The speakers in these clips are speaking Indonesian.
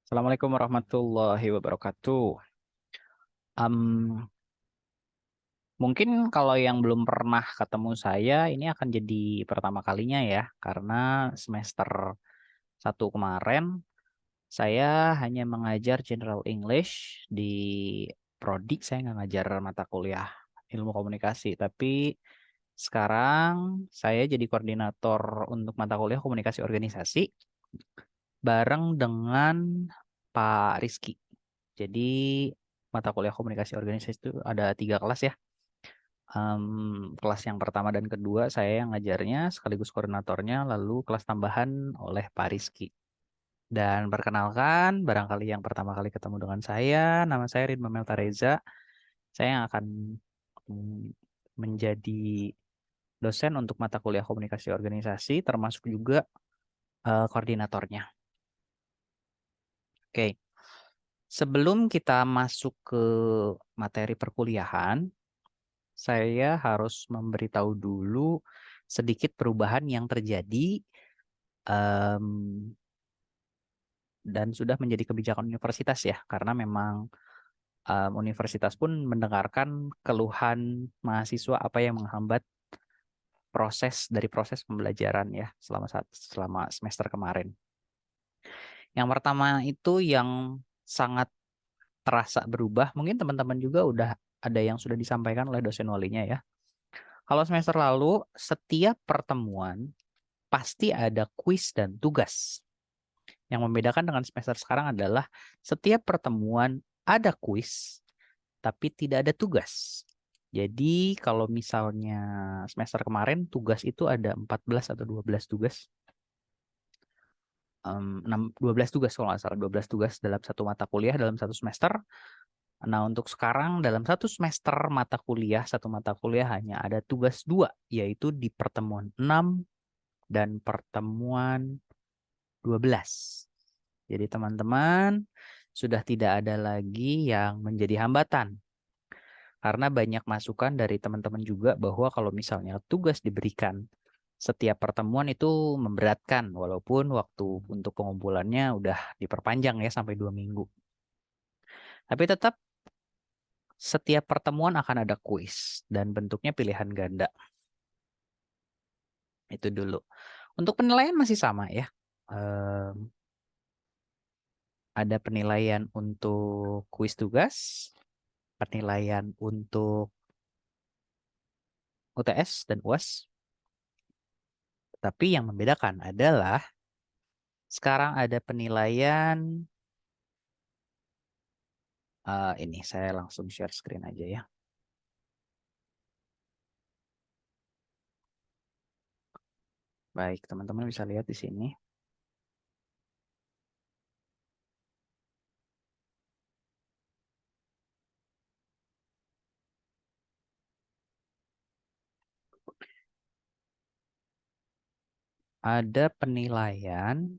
Assalamualaikum warahmatullahi wabarakatuh. Am, Mungkin kalau yang belum pernah ketemu saya, ini akan jadi pertama kalinya ya, karena semester 1 kemarin saya hanya mengajar General English di Prodi. Saya nggak ngajar mata kuliah ilmu komunikasi, tapi sekarang saya jadi koordinator untuk mata kuliah komunikasi organisasi bareng dengan Pak Rizky. Jadi mata kuliah komunikasi organisasi itu ada 3 kelas ya. Kelas yang pertama dan kedua saya yang ngajarnya sekaligus koordinatornya, lalu kelas tambahan oleh Pak Rizky. Dan perkenalkan, barangkali yang pertama kali ketemu dengan saya, nama saya Ridma Melta Reza. Saya yang akan mm, menjadi dosen untuk mata kuliah komunikasi organisasi, termasuk juga koordinatornya. Oke, sebelum kita masuk ke materi perkuliahan, saya harus memberitahu dulu sedikit perubahan yang terjadi em, dan sudah menjadi kebijakan universitas ya, karena memang universitas pun mendengarkan keluhan mahasiswa apa yang menghambat proses pembelajaran ya selama semester kemarin. Yang pertama itu yang sangat terasa berubah, mungkin teman-teman juga udah ada yang sudah disampaikan oleh dosen walinya ya. Kalau semester lalu, setiap pertemuan pasti ada kuis dan tugas. Yang membedakan dengan semester sekarang adalah setiap pertemuan ada kuis, tapi tidak ada tugas. Jadi kalau misalnya semester kemarin tugas itu ada 14 atau 12 tugas. 12 tugas kalau nggak salah, 12 tugas dalam satu mata kuliah dalam satu semester. Nah, untuk sekarang dalam satu semester satu mata kuliah hanya ada tugas 2, yaitu di pertemuan 6 dan pertemuan 12. Jadi teman-teman sudah tidak ada lagi yang menjadi hambatan. Karena banyak masukan dari teman-teman juga bahwa kalau misalnya tugas diberikan setiap pertemuan itu memberatkan, walaupun waktu untuk pengumpulannya udah diperpanjang ya sampai 2 minggu. Tapi tetap setiap pertemuan akan ada kuis dan bentuknya pilihan ganda. Itu dulu. Untuk penilaian masih sama ya. Ehm, ada penilaian untuk kuis tugas, penilaian untuk UTS dan UAS. Tapi yang membedakan adalah sekarang ada penilaian ini saya langsung share screen aja ya. Baik, teman-teman bisa lihat di sini. Ada penilaian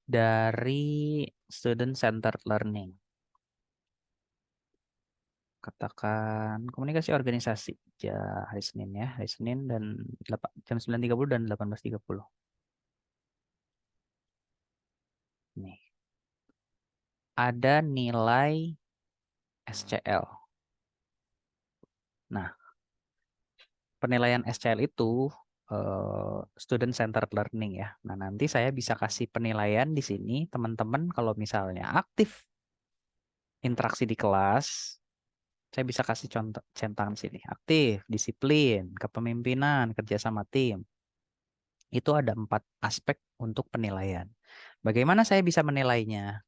dari student centered learning. Katakan komunikasi organisasi ya, hari Senin ya, hari Senin dan jam 9.30 dan 18.30. Nih, ada nilai SCL. Nah, penilaian SCL itu student centered learning ya. Nah, nanti saya bisa kasih penilaian di sini teman-teman kalau misalnya aktif interaksi di kelas, saya bisa kasih contoh centang di sini. Aktif, disiplin, kepemimpinan, kerja sama tim. Itu ada 4 aspek untuk penilaian. Bagaimana saya bisa menilainya?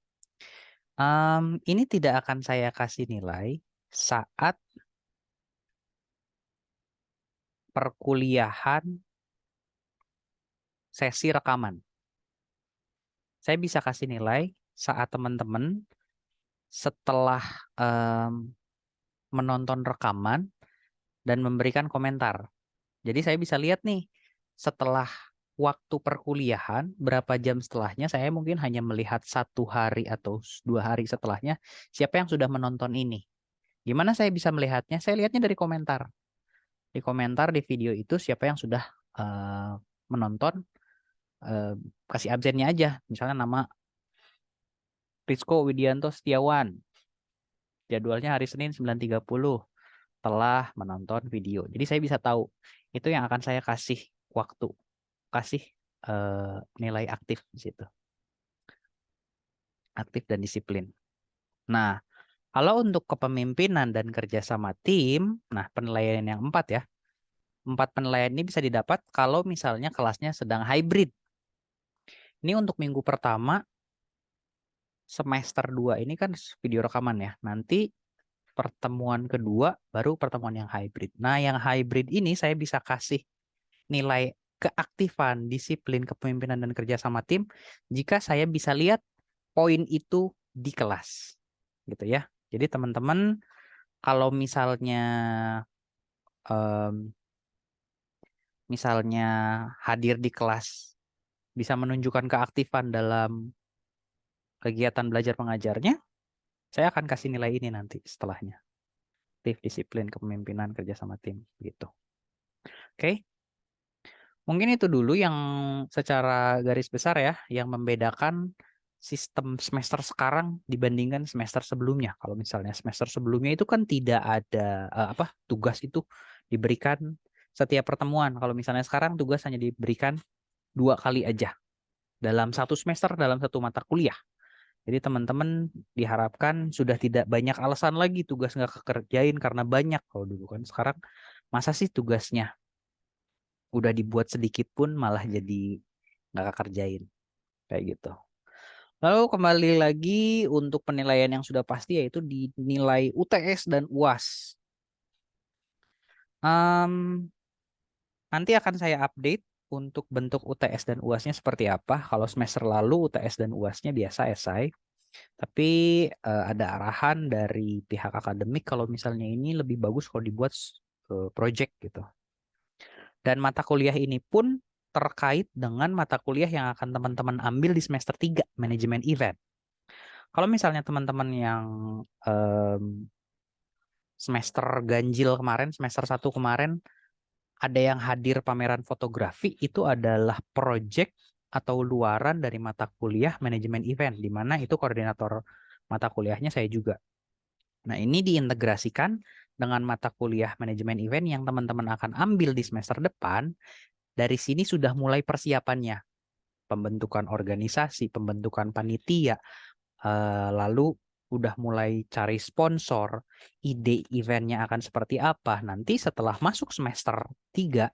Ini tidak akan saya kasih nilai saat perkuliahan sesi rekaman. Saya bisa kasih nilai saat teman-teman setelah em, menonton rekaman dan memberikan komentar. Jadi saya bisa lihat nih, setelah waktu perkuliahan, berapa jam setelahnya, saya mungkin hanya melihat 1 hari atau 2 hari setelahnya, siapa yang sudah menonton ini. Gimana saya bisa melihatnya? Saya lihatnya dari komentar. Di komentar di video itu siapa yang sudah menonton kasih absennya aja. Misalnya nama Rizko Widianto Setiawan. Jadwalnya hari Senin 9.30 telah menonton video. Jadi saya bisa tahu itu yang akan saya kasih waktu, kasih nilai aktif di situ. Aktif dan disiplin. Nah, kalau untuk kepemimpinan dan kerja sama tim, nah penilaian yang 4 ya. 4 penilaian ini bisa didapat kalau misalnya kelasnya sedang hybrid. Ini untuk minggu pertama semester 2 ini kan video rekaman ya. Nanti pertemuan kedua baru pertemuan yang hybrid. Nah, yang hybrid ini saya bisa kasih nilai keaktifan, disiplin, kepemimpinan dan kerja sama tim jika saya bisa lihat poin itu di kelas. Gitu ya. Jadi teman-teman kalau misalnya hadir di kelas bisa menunjukkan keaktifan dalam kegiatan belajar mengajarnya, saya akan kasih nilai ini nanti setelahnya. Aktif, disiplin, kepemimpinan, kerja sama tim gitu. Oke. Mungkin itu dulu yang secara garis besar ya yang membedakan sistem semester sekarang dibandingkan semester sebelumnya. Kalau misalnya semester sebelumnya itu kan tidak ada tugas itu diberikan setiap pertemuan. Kalau misalnya sekarang tugas hanya diberikan 2 kali aja dalam satu semester dalam satu mata kuliah. Jadi teman-teman diharapkan sudah tidak banyak alasan lagi tugas nggak kekerjain karena banyak. Kalau dulu kan sekarang masa sih tugasnya udah dibuat sedikit pun malah jadi nggak kekerjain kayak gitu. Lalu kembali lagi untuk penilaian yang sudah pasti yaitu dinilai UTS dan UAS. Nanti akan saya update untuk bentuk UTS dan UASnya seperti apa. Kalau semester lalu UTS dan UASnya biasa esai, tapi ada arahan dari pihak akademik kalau misalnya ini lebih bagus kalau dibuat project gitu. Dan mata kuliah ini pun terkait dengan mata kuliah yang akan teman-teman ambil di semester 3, manajemen event. Kalau misalnya teman-teman yang semester ganjil kemarin, semester 1 kemarin, ada yang hadir pameran fotografi, itu adalah project atau luaran dari mata kuliah manajemen event, di mana itu koordinator mata kuliahnya saya juga. Nah, ini diintegrasikan dengan mata kuliah manajemen event yang teman-teman akan ambil di semester depan. Dari sini sudah mulai persiapannya. Pembentukan organisasi, pembentukan panitia, lalu udah mulai cari sponsor, ide eventnya akan seperti apa. Nanti setelah masuk semester 3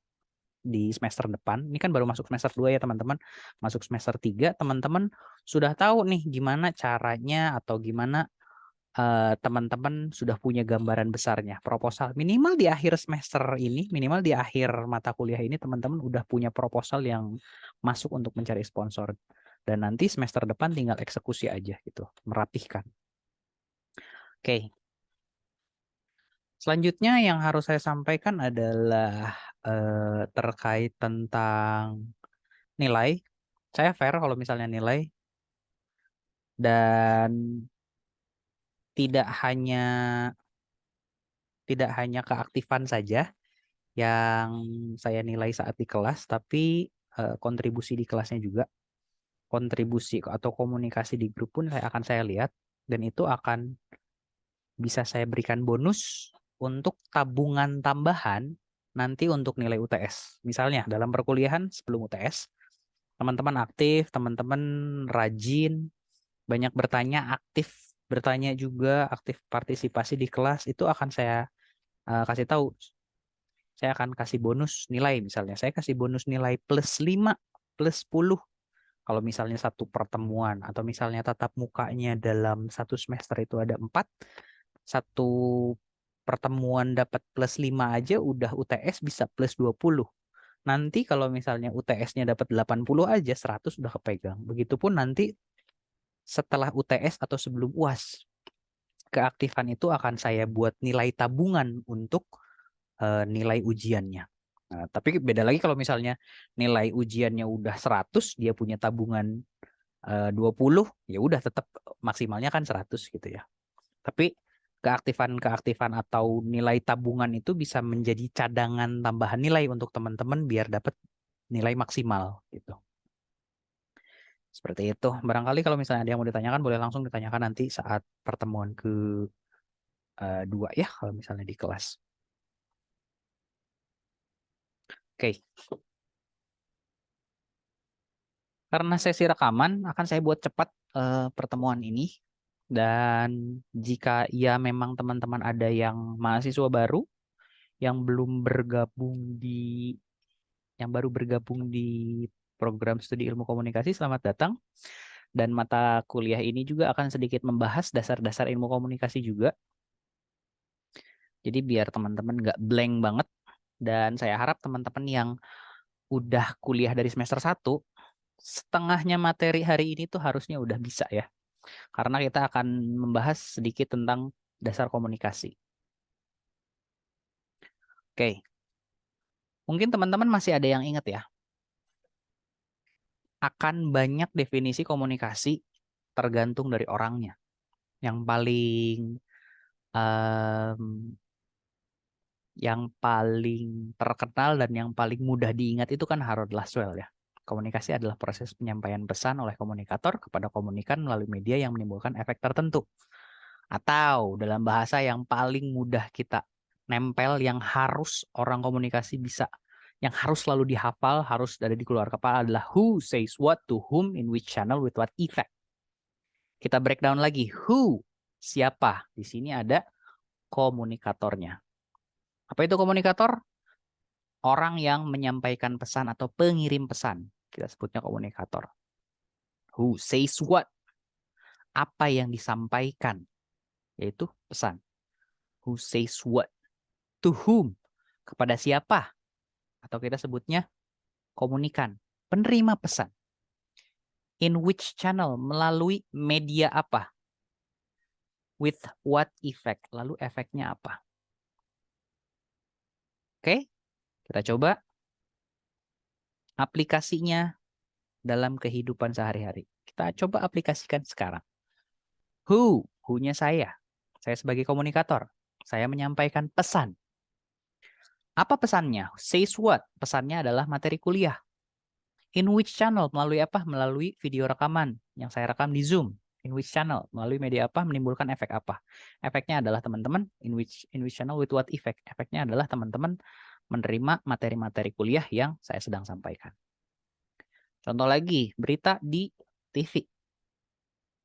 di semester depan, ini kan baru masuk semester 2 ya teman-teman, masuk semester 3, teman-teman sudah tahu nih gimana caranya atau gimana teman-teman sudah punya gambaran besarnya. Proposal minimal di akhir semester ini, minimal di akhir mata kuliah ini teman-teman udah punya proposal yang masuk untuk mencari sponsor. Dan nanti semester depan tinggal eksekusi aja gitu, merapihkan. Oke. Selanjutnya yang harus saya sampaikan adalah terkait tentang nilai. Saya fair kalau misalnya nilai. Dan tidak hanya keaktifan saja yang saya nilai saat di kelas, tapi kontribusi di kelasnya juga, kontribusi atau komunikasi di grup pun akan saya lihat, dan itu akan bisa saya berikan bonus untuk tabungan tambahan nanti untuk nilai UTS. Misalnya dalam perkuliahan sebelum UTS, teman-teman aktif, teman-teman rajin, banyak bertanya, aktif bertanya juga, aktif partisipasi di kelas, itu akan saya kasih tahu. Saya akan kasih bonus nilai misalnya. Saya kasih bonus nilai plus 5, plus 10. Kalau misalnya satu pertemuan atau misalnya tatap mukanya dalam satu semester itu ada 4, satu pertemuan dapat plus 5 aja udah UTS bisa plus 20. Nanti kalau misalnya UTS-nya dapat 80 aja, 100 udah kepegang. Begitupun nanti setelah UTS atau sebelum UAS. Keaktifan itu akan saya buat nilai tabungan untuk nilai ujiannya. Nah, tapi beda lagi kalau misalnya nilai ujiannya udah 100, dia punya tabungan 20, ya udah tetap maksimalnya kan 100 gitu ya. Tapi keaktifan atau nilai tabungan itu bisa menjadi cadangan tambahan nilai untuk teman-teman biar dapat nilai maksimal gitu. Seperti itu. Barangkali kalau misalnya ada yang mau ditanyakan, boleh langsung ditanyakan nanti saat pertemuan kedua ya, kalau misalnya di kelas. Oke. Karena sesi rekaman akan saya buat cepat pertemuan ini. Dan jika ya memang teman-teman ada yang mahasiswa baru yang belum bergabung di yang baru bergabung di program studi ilmu komunikasi, selamat datang. Dan mata kuliah ini juga akan sedikit membahas dasar-dasar ilmu komunikasi juga. Jadi biar teman-teman nggak blank banget. Dan saya harap teman-teman yang udah kuliah dari semester 1, setengahnya materi hari ini tuh harusnya udah bisa ya. Karena kita akan membahas sedikit tentang dasar komunikasi. Oke, mungkin teman-teman masih ada yang ingat ya. Akan banyak definisi komunikasi tergantung dari orangnya. Yang paling em, yang paling terkenal dan yang paling mudah diingat itu kan Harold Laswell ya. Komunikasi adalah proses penyampaian pesan oleh komunikator kepada komunikan melalui media yang menimbulkan efek tertentu. Atau dalam bahasa yang paling mudah kita nempel, yang harus orang komunikasi bisa, yang harus selalu dihafal, harus ada di keluar kepala adalah who says what to whom in which channel with what effect. Kita breakdown lagi. Who, siapa? Di sini ada komunikatornya. Apa itu komunikator? Orang yang menyampaikan pesan atau pengirim pesan. Kita sebutnya komunikator. Who says what? Apa yang disampaikan, yaitu pesan. Who says what? To whom? Kepada siapa? Atau kita sebutnya komunikan. Penerima pesan. In which channel? Melalui media apa? With what effect? Lalu efeknya apa? Oke, kita coba aplikasinya dalam kehidupan sehari-hari. Kita coba aplikasikan sekarang. Who-nya saya. Saya sebagai komunikator. Saya menyampaikan pesan. Apa pesannya? Says what? Pesannya adalah materi kuliah. In which channel? Melalui apa? Melalui video rekaman yang saya rekam di Zoom. In which channel? Melalui media apa? Menimbulkan efek apa? Efeknya adalah teman-teman, in which channel with what effect? Efeknya adalah teman-teman menerima materi-materi kuliah yang saya sedang sampaikan. Contoh lagi, berita di TV.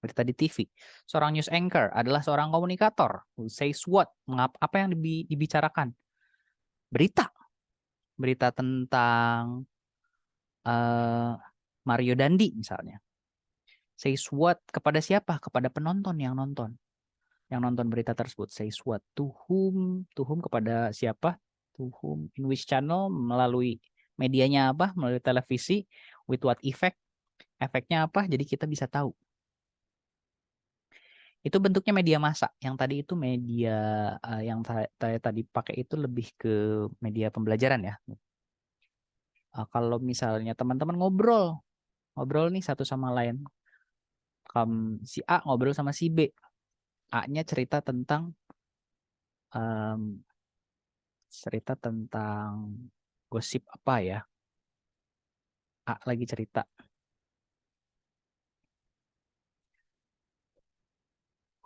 Berita di TV. Seorang news anchor adalah seorang komunikator. Who says what? Apa yang dibicarakan? Berita. Berita tentang Mario Dandi misalnya. Says what? Kepada siapa? Kepada penonton yang nonton. Yang nonton berita tersebut. Says what? To whom? To whom kepada siapa? To whom? In which channel? Melalui medianya apa? Melalui televisi. With what effect? Efeknya apa? Jadi kita bisa tahu. Itu bentuknya media massa. Yang tadi itu media yang saya tadi pakai itu lebih ke media pembelajaran ya. Kalau misalnya teman-teman ngobrol nih satu sama lain. Si A ngobrol sama si B. A-nya um, cerita tentang gosip apa ya. A lagi cerita.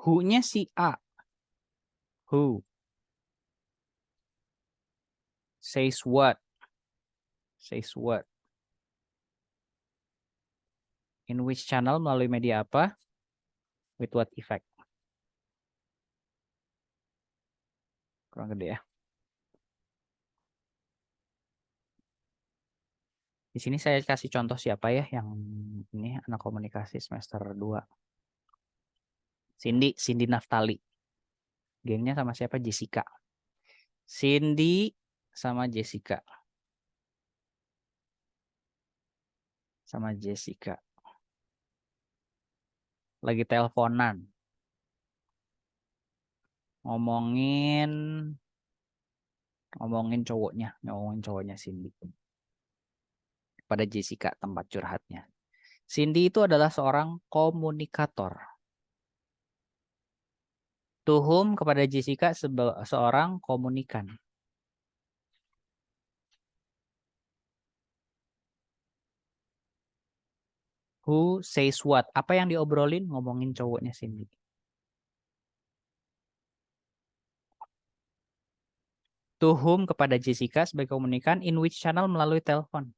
Who-nya si A. Who says what? Says what? In which channel, melalui media apa? With what effect? Kurang gede ya. Di sini saya kasih contoh siapa ya yang ini anak komunikasi semester 2. Cindy Naftali. Gengnya sama siapa? Jessica. Cindy sama Jessica. Sama Jessica. Lagi teleponan. Ngomongin cowoknya Cindy. Pada Jessica tempat curhatnya. Cindy itu adalah seorang komunikator. To whom kepada Jessica seorang komunikan. Who says what? Apa yang diobrolin? Ngomongin cowoknya Cindy. To whom, kepada Jessica sebagai komunikan, in which channel, melalui telepon.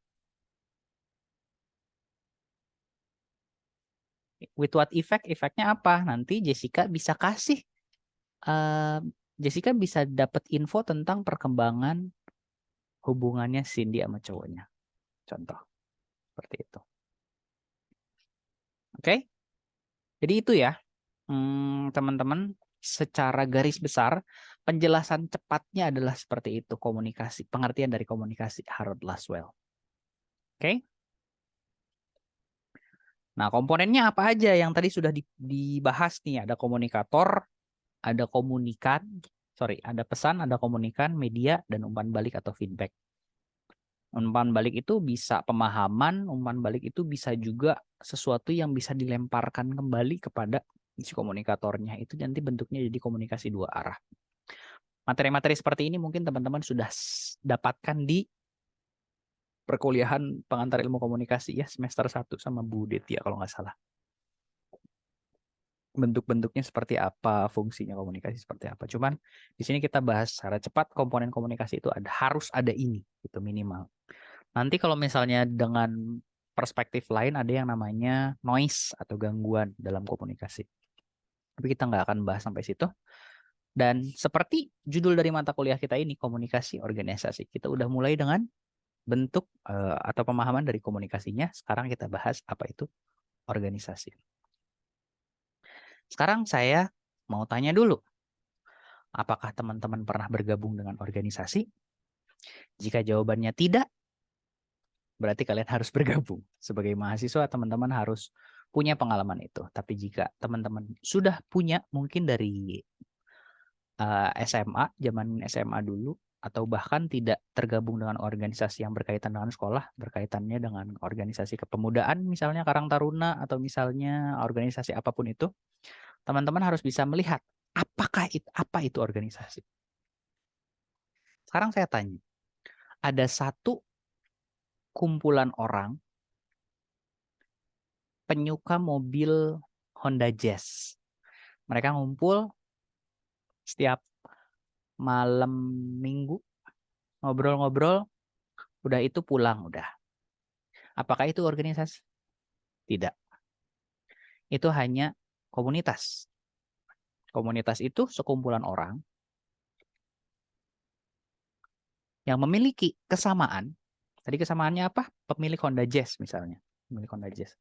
With what effect? Efeknya apa? Nanti Jessica bisa kasih Jessica bisa dapat info tentang perkembangan hubungannya Cindy sama cowoknya. Contoh seperti itu. Oke? Jadi itu ya, teman-teman, secara garis besar penjelasan cepatnya adalah seperti itu, komunikasi. Pengertian dari komunikasi Harold Laswell. Oke? Nah, komponennya apa aja yang tadi sudah dibahas nih? Ada komunikator, ada komunikan, ada pesan, ada komunikan, media, dan umpan balik atau feedback. Umpan balik itu bisa pemahaman, umpan balik itu bisa juga sesuatu yang bisa dilemparkan kembali kepada si komunikatornya. Itu nanti bentuknya jadi komunikasi dua arah. Materi-materi seperti ini mungkin teman-teman sudah dapatkan di perkuliahan pengantar ilmu komunikasi ya, semester 1 sama Bu Detia kalau nggak salah. Bentuk-bentuknya seperti apa, fungsinya komunikasi seperti apa. Cuman di sini kita bahas secara cepat komponen komunikasi itu harus ada ini, itu minimal. Nanti kalau misalnya dengan perspektif lain ada yang namanya noise atau gangguan dalam komunikasi. Tapi kita nggak akan bahas sampai situ. Dan seperti judul dari mata kuliah kita ini, komunikasi organisasi. Kita udah mulai dengan bentuk atau pemahaman dari komunikasinya. Sekarang kita bahas apa itu organisasi. Sekarang saya mau tanya dulu, apakah teman-teman pernah bergabung dengan organisasi? Jika jawabannya tidak, berarti kalian harus bergabung. Sebagai mahasiswa, teman-teman harus punya pengalaman itu. Tapi jika teman-teman sudah punya, mungkin dari SMA, zaman SMA dulu, atau bahkan tidak tergabung dengan organisasi yang berkaitan dengan sekolah, berkaitannya dengan organisasi kepemudaan, misalnya Karang Taruna, atau misalnya organisasi apapun itu, teman-teman harus bisa melihat apa itu organisasi. Sekarang saya tanya, ada satu kumpulan orang penyuka mobil Honda Jazz. Mereka ngumpul setiap malam minggu, ngobrol-ngobrol, udah itu pulang udah. Apakah itu organisasi? Tidak. Itu hanya komunitas. Komunitas itu sekumpulan orang yang memiliki kesamaan. Tadi kesamaannya apa? Pemilik Honda Jazz misalnya. Pemilik Honda Jazz.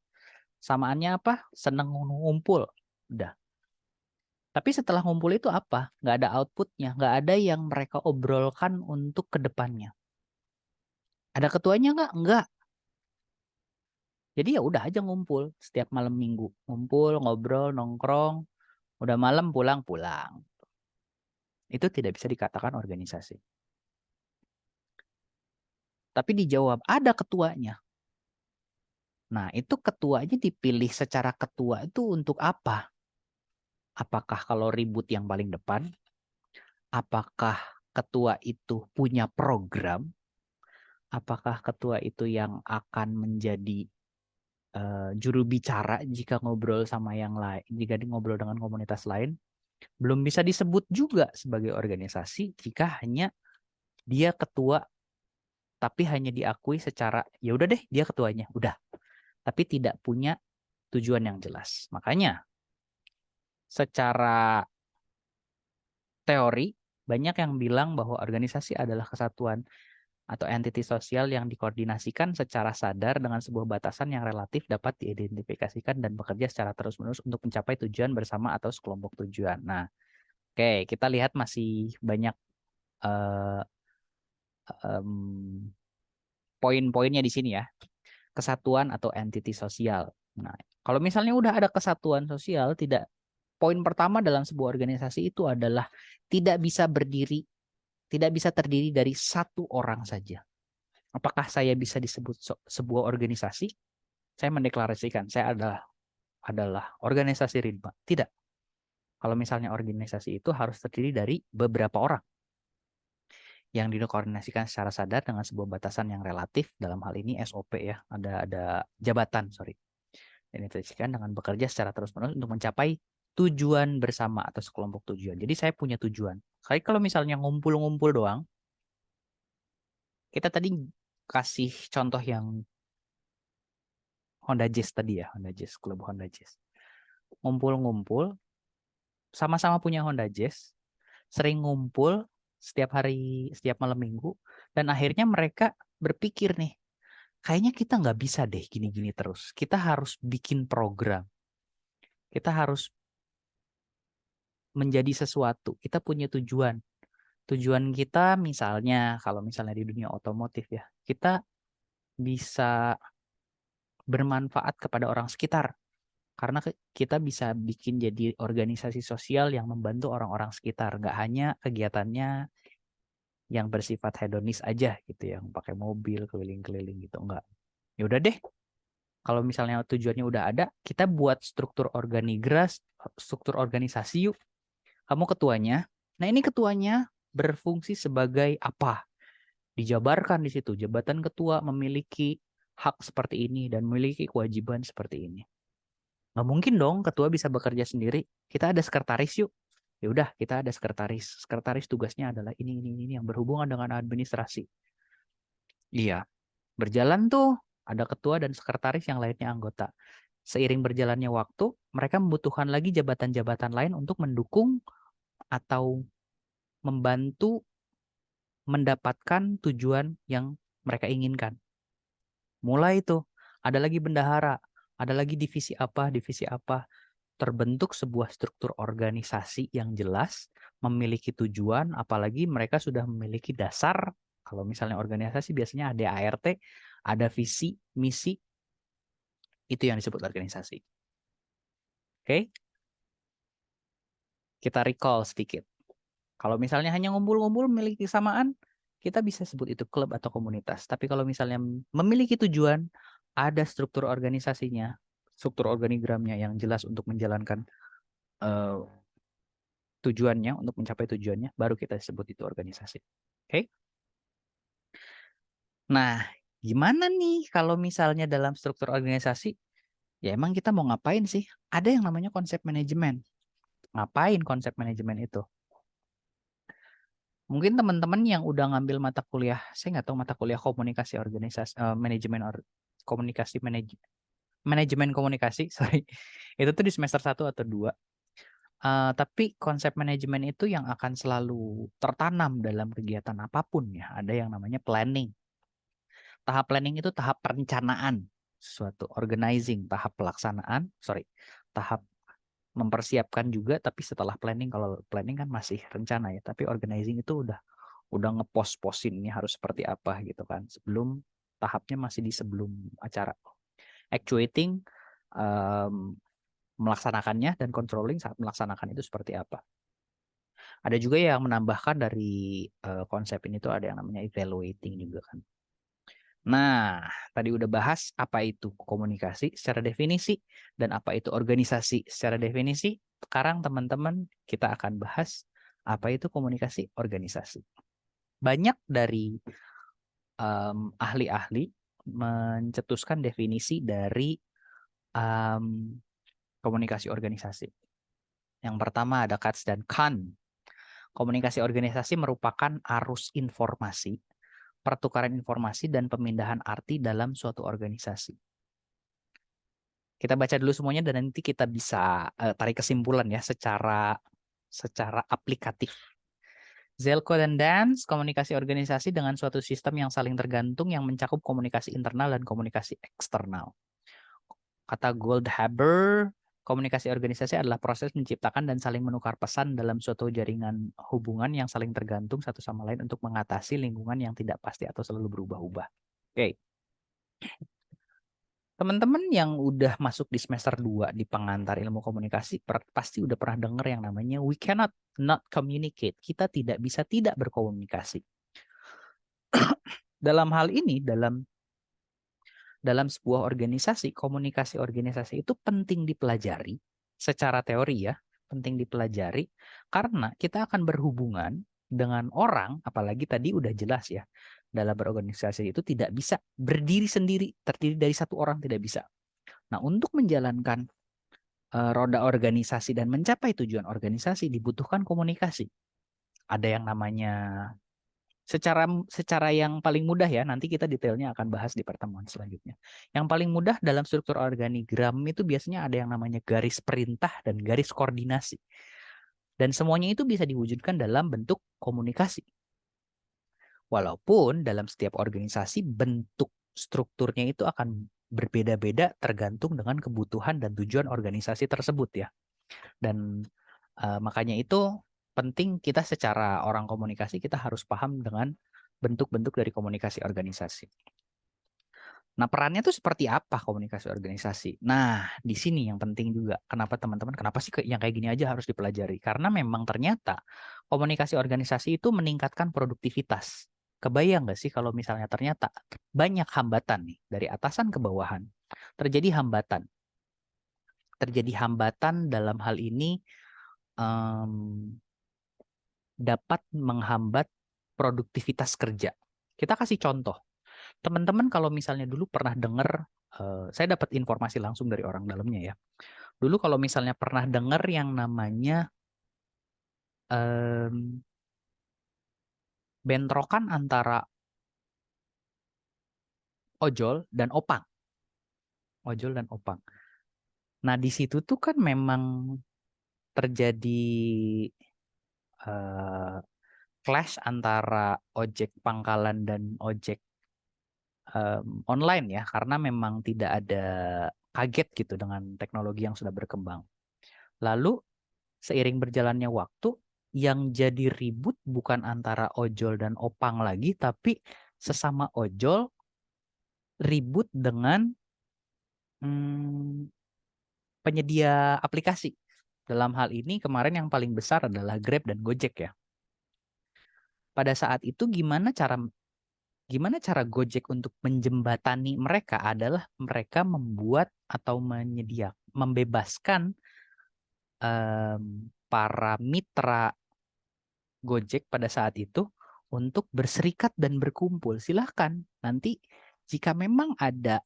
Samaannya apa? Seneng ngumpul. Udah. Tapi setelah ngumpul itu apa? Nggak ada outputnya. Nggak ada yang mereka obrolkan untuk ke depannya. Ada ketuanya nggak? Nggak. Jadi ya udah aja ngumpul setiap malam minggu. Ngumpul, ngobrol, nongkrong. Udah malam pulang-pulang. Itu tidak bisa dikatakan organisasi. Tapi dijawab, ada ketuanya. Nah, itu ketuanya dipilih secara ketua itu untuk apa? Apakah kalau ribut yang paling depan? Apakah ketua itu punya program? Apakah ketua itu yang akan menjadi juru bicara jika ngobrol sama yang lain, jika ngobrol dengan komunitas lain? Belum bisa disebut juga sebagai organisasi jika hanya dia ketua, tapi hanya diakui secara ya udah deh dia ketuanya, udah. Tapi tidak punya tujuan yang jelas. Makanya secara teori banyak yang bilang bahwa organisasi adalah kesatuan atau entiti sosial yang dikoordinasikan secara sadar dengan sebuah batasan yang relatif dapat diidentifikasikan dan bekerja secara terus-menerus untuk mencapai tujuan bersama atau sekelompok tujuan. Nah, oke, kita lihat masih banyak poin-poinnya di sini ya. Kesatuan atau entiti sosial. Nah, kalau misalnya udah ada kesatuan sosial, poin pertama dalam sebuah organisasi itu adalah tidak bisa terdiri dari satu orang saja. Apakah saya bisa disebut sebuah organisasi? Saya mendeklarasikan saya adalah organisasi Ridma. Tidak. Kalau misalnya organisasi itu harus terdiri dari beberapa orang yang dikoordinasikan secara sadar dengan sebuah batasan yang relatif, dalam hal ini SOP ya, ada jabatan, sorry. Dan ditujukan dengan bekerja secara terus-menerus untuk mencapai tujuan bersama atau sekelompok tujuan. Jadi saya punya tujuan. Kayak kalau misalnya ngumpul-ngumpul doang, kita tadi kasih contoh yang Honda Jazz tadi ya, Honda Jazz, klub Honda Jazz. Ngumpul-ngumpul, sama-sama punya Honda Jazz, sering ngumpul setiap hari, setiap malam minggu, dan akhirnya mereka berpikir nih, kayaknya kita nggak bisa deh gini-gini terus. Kita harus bikin program. Kita harus menjadi sesuatu. Kita punya tujuan. Tujuan kita misalnya, kalau misalnya di dunia otomotif ya, kita bisa bermanfaat kepada orang sekitar. Karena kita bisa bikin jadi organisasi sosial yang membantu orang-orang sekitar. Nggak hanya kegiatannya yang bersifat hedonis aja gitu, yang pakai mobil keliling-keliling gitu. Enggak. Ya udah deh, kalau misalnya tujuannya udah ada, kita buat struktur organigras, struktur organisasi yuk. Kamu ketuanya. Nah, ini ketuanya berfungsi sebagai apa? Dijabarkan di situ. Jabatan ketua memiliki hak seperti ini dan memiliki kewajiban seperti ini. Nggak mungkin dong ketua bisa bekerja sendiri. Kita ada sekretaris yuk. Ya udah, kita ada sekretaris. Sekretaris tugasnya adalah ini yang berhubungan dengan administrasi. Iya, berjalan tuh ada ketua dan sekretaris yang lainnya anggota. Seiring berjalannya waktu, mereka membutuhkan lagi jabatan-jabatan lain untuk mendukung atau membantu mendapatkan tujuan yang mereka inginkan. Mulai itu, ada lagi bendahara, ada lagi divisi apa, terbentuk sebuah struktur organisasi yang jelas, memiliki tujuan, apalagi mereka sudah memiliki dasar. Kalau misalnya organisasi biasanya ada ART, ada visi, misi, itu yang disebut organisasi. Oke? Kita recall sedikit. Kalau misalnya hanya ngumpul-ngumpul memiliki kesamaan, kita bisa sebut itu klub atau komunitas. Tapi kalau misalnya memiliki tujuan, ada struktur organisasinya, struktur organigramnya yang jelas untuk menjalankan tujuannya, untuk mencapai tujuannya, baru kita sebut itu organisasi. Oke? Nah, gimana nih kalau misalnya dalam struktur organisasi, ya emang kita mau ngapain sih? Ada yang namanya konsep manajemen. Ngapain konsep manajemen itu? Mungkin teman-teman yang udah ngambil mata kuliah, saya nggak tahu mata kuliah komunikasi organisasi, komunikasi manajemen komunikasi, sorry. Itu tuh di semester 1 atau 2. Tapi konsep manajemen itu yang akan selalu tertanam dalam kegiatan apapun ya. Ada yang namanya planning. Tahap planning itu tahap perencanaan sesuatu, organizing, tahap pelaksanaan, tahap mempersiapkan juga, tapi setelah planning, kalau planning kan masih rencana ya, tapi organizing itu udah ngepos-posin ini harus seperti apa gitu kan, sebelum tahapnya masih di sebelum acara. Actuating, melaksanakannya, dan controlling saat melaksanakan itu seperti apa. Ada juga yang menambahkan dari konsep ini tuh ada yang namanya evaluating juga kan. Nah, tadi udah bahas apa itu komunikasi secara definisi dan apa itu organisasi secara definisi. Sekarang teman-teman kita akan bahas apa itu komunikasi organisasi. Banyak dari ahli-ahli mencetuskan definisi dari komunikasi organisasi. Yang pertama ada Katz dan Kahn. Komunikasi organisasi merupakan arus informasi, pertukaran informasi, dan pemindahan arti dalam suatu organisasi. Kita baca dulu semuanya dan nanti kita bisa tarik kesimpulan ya secara aplikatif. Zelko dan Dance, komunikasi organisasi dengan suatu sistem yang saling tergantung yang mencakup komunikasi internal dan komunikasi eksternal. Kata Goldhaber, komunikasi organisasi adalah proses menciptakan dan saling menukar pesan dalam suatu jaringan hubungan yang saling tergantung satu sama lain untuk mengatasi lingkungan yang tidak pasti atau selalu berubah-ubah. Oke. Teman-teman yang udah masuk di semester 2 di pengantar ilmu komunikasi pasti udah pernah dengar yang namanya we cannot not communicate. Kita tidak bisa tidak berkomunikasi. Dalam hal ini, dalam sebuah organisasi, komunikasi organisasi itu penting dipelajari secara teori ya, penting dipelajari karena kita akan berhubungan dengan orang, apalagi tadi udah jelas ya, dalam berorganisasi itu tidak bisa berdiri sendiri, terdiri dari satu orang tidak bisa. Nah, untuk menjalankan roda organisasi dan mencapai tujuan organisasi dibutuhkan komunikasi. Ada yang namanya secara yang paling mudah ya, nanti kita detailnya akan bahas di pertemuan selanjutnya. Yang paling mudah dalam struktur organigram itu biasanya ada yang namanya garis perintah dan garis koordinasi. Dan semuanya itu bisa diwujudkan dalam bentuk komunikasi. Walaupun dalam setiap organisasi bentuk strukturnya itu akan berbeda-beda tergantung dengan kebutuhan dan tujuan organisasi tersebut ya. Dan makanya itu penting kita secara orang komunikasi kita harus paham dengan bentuk-bentuk dari komunikasi organisasi. Nah, perannya tuh seperti apa komunikasi organisasi? Nah, di sini yang penting juga. Kenapa teman-teman, kenapa sih yang kayak gini aja harus dipelajari? Karena memang ternyata komunikasi organisasi itu meningkatkan produktivitas. Kebayang nggak sih kalau misalnya ternyata banyak hambatan nih, dari atasan ke bawahan. Terjadi hambatan. Terjadi hambatan dalam hal ini dapat menghambat produktivitas kerja. Kita kasih contoh. Teman-teman kalau misalnya dulu pernah dengar, saya dapat informasi langsung dari orang dalamnya ya. Dulu kalau misalnya pernah dengar yang namanya bentrokan antara ojol dan opang. Ojol dan opang. Nah, di situ tuh kan memang terjadi clash antara ojek pangkalan dan ojek online ya, karena memang tidak ada kaget gitu dengan teknologi yang sudah berkembang. Lalu seiring berjalannya waktu, yang jadi ribut bukan antara ojol dan opang lagi, tapi sesama ojol ribut dengan penyedia aplikasi. Dalam hal ini kemarin yang paling besar adalah Grab dan Gojek ya. Pada saat itu gimana cara Gojek untuk menjembatani mereka adalah mereka membuat atau membebaskan para mitra Gojek pada saat itu untuk berserikat dan berkumpul. Silahkan nanti jika memang ada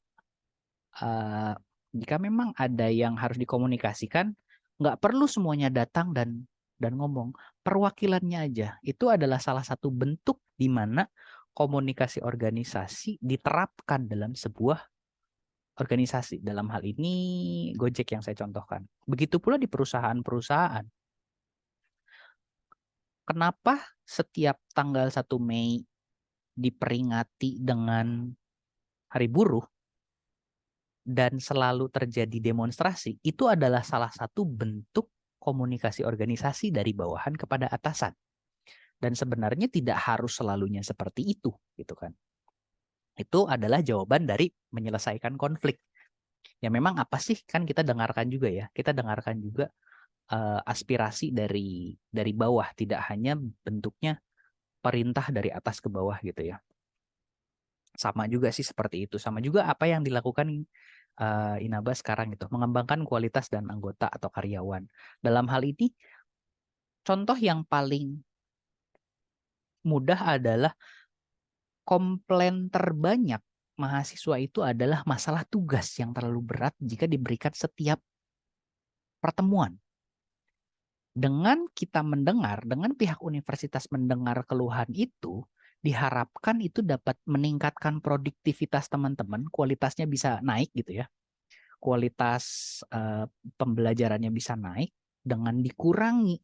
yang harus dikomunikasikan, nggak perlu semuanya datang dan ngomong. Perwakilannya aja. Itu adalah salah satu bentuk di mana komunikasi organisasi diterapkan dalam sebuah organisasi. Dalam hal ini Gojek yang saya contohkan. Begitu pula di perusahaan-perusahaan. Kenapa setiap tanggal 1 Mei diperingati dengan Hari Buruh dan selalu terjadi demonstrasi? Itu adalah salah satu bentuk komunikasi organisasi dari bawahan kepada atasan. Dan sebenarnya tidak harus selalunya seperti itu, gitu kan. Itu adalah jawaban dari menyelesaikan konflik. Ya memang apa sih, kan kita dengarkan juga ya. Kita dengarkan juga aspirasi dari bawah, tidak hanya bentuknya perintah dari atas ke bawah gitu ya. Sama juga sih seperti itu. Sama juga apa yang dilakukan Inaba sekarang itu, mengembangkan kualitas dan anggota atau karyawan. Dalam hal ini, contoh yang paling mudah adalah komplain terbanyak mahasiswa itu adalah masalah tugas yang terlalu berat jika diberikan setiap pertemuan. Dengan kita mendengar, dengan pihak universitas mendengar keluhan itu, diharapkan itu dapat meningkatkan produktivitas teman-teman, kualitasnya bisa naik gitu ya. Kualitas pembelajarannya bisa naik dengan dikurangi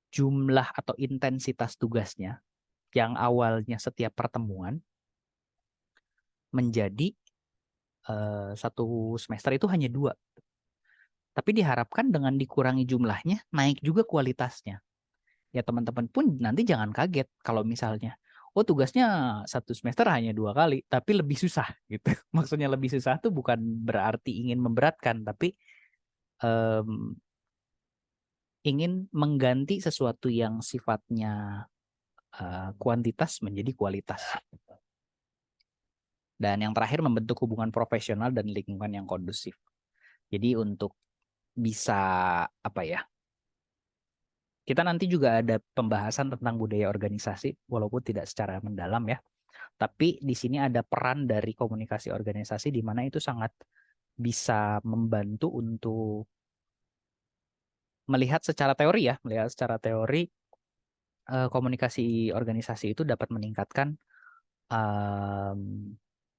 jumlah atau intensitas tugasnya yang awalnya setiap pertemuan menjadi satu semester itu hanya 2. Tapi diharapkan dengan dikurangi jumlahnya, naik juga kualitasnya. Ya teman-teman pun nanti jangan kaget kalau misalnya, oh tugasnya satu semester hanya 2 kali, tapi lebih susah gitu. Maksudnya lebih susah tuh bukan berarti ingin memberatkan, tapi ingin mengganti sesuatu yang sifatnya kuantitas menjadi kualitas. Dan yang terakhir, membentuk hubungan profesional dan lingkungan yang kondusif. Jadi untuk bisa apa ya? Kita nanti juga ada pembahasan tentang budaya organisasi, walaupun tidak secara mendalam ya. Tapi di sini ada peran dari komunikasi organisasi di mana itu sangat bisa membantu untuk melihat secara teori komunikasi organisasi itu dapat meningkatkan em,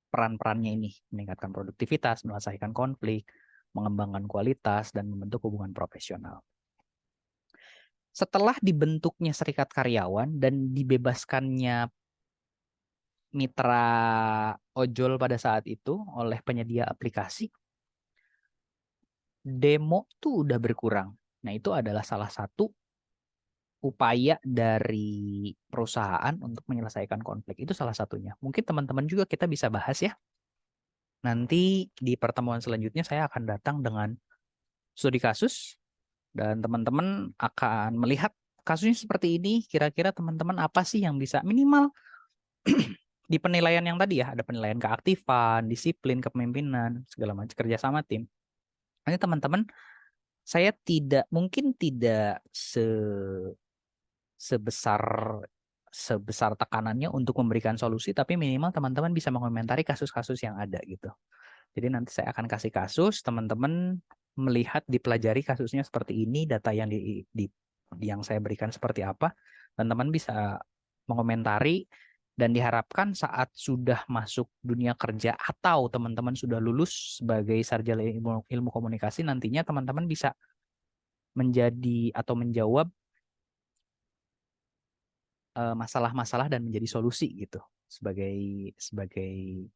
peran-perannya ini, meningkatkan produktivitas, menyelesaikan konflik, mengembangkan kualitas, dan membentuk hubungan profesional. Setelah dibentuknya serikat karyawan dan dibebaskannya mitra ojol pada saat itu oleh penyedia aplikasi, demo tuh udah berkurang. Nah, itu adalah salah satu upaya dari perusahaan untuk menyelesaikan konflik. Itu salah satunya. Mungkin teman-teman juga kita bisa bahas ya. Nanti di pertemuan selanjutnya saya akan datang dengan studi kasus dan teman-teman akan melihat kasusnya seperti ini. Kira-kira teman-teman apa sih yang bisa minimal di penilaian yang tadi ya, ada penilaian keaktifan, disiplin, kepemimpinan, segala macam kerja sama tim. Nanti teman-teman, saya mungkin tidak sebesar sebesar tekanannya untuk memberikan solusi, tapi minimal teman-teman bisa mengomentari kasus-kasus yang ada gitu. Jadi nanti saya akan kasih kasus, teman-teman melihat, dipelajari kasusnya seperti ini, data yang saya berikan seperti apa, dan teman bisa mengomentari, dan diharapkan saat sudah masuk dunia kerja atau teman-teman sudah lulus sebagai sarjana ilmu komunikasi, nantinya teman-teman bisa menjadi atau menjawab masalah-masalah dan menjadi solusi gitu sebagai sebagai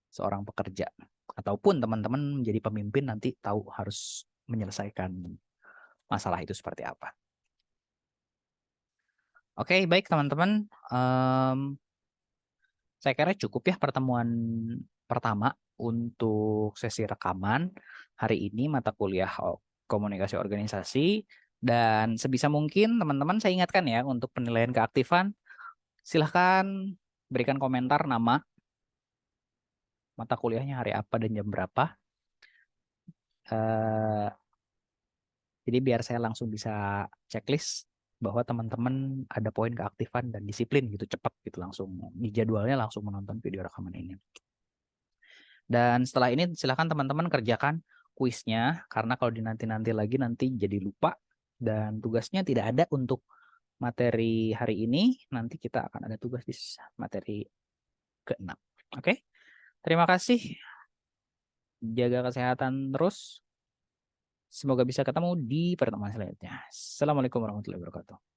seorang pekerja, ataupun teman-teman menjadi pemimpin nanti tahu harus menyelesaikan masalah itu seperti apa. Oke, baik teman-teman. Saya kira cukup ya pertemuan pertama untuk sesi rekaman hari ini mata kuliah komunikasi organisasi. Dan sebisa mungkin teman-teman saya ingatkan ya, untuk penilaian keaktifan silahkan berikan komentar nama, mata kuliahnya hari apa dan jam berapa. Eh, jadi biar saya langsung bisa checklist bahwa teman-teman ada poin keaktifan dan disiplin gitu, cepat gitu, langsung di jadwalnya langsung menonton video rekaman ini. Dan setelah ini silahkan teman-teman kerjakan kuisnya, karena kalau dinanti-nanti lagi nanti jadi lupa. Dan tugasnya tidak ada untuk materi hari ini, nanti kita akan ada tugas di materi ke-6. Oke, terima kasih. Jaga kesehatan terus. Semoga bisa ketemu di pertemuan selanjutnya. Assalamualaikum warahmatullahi wabarakatuh.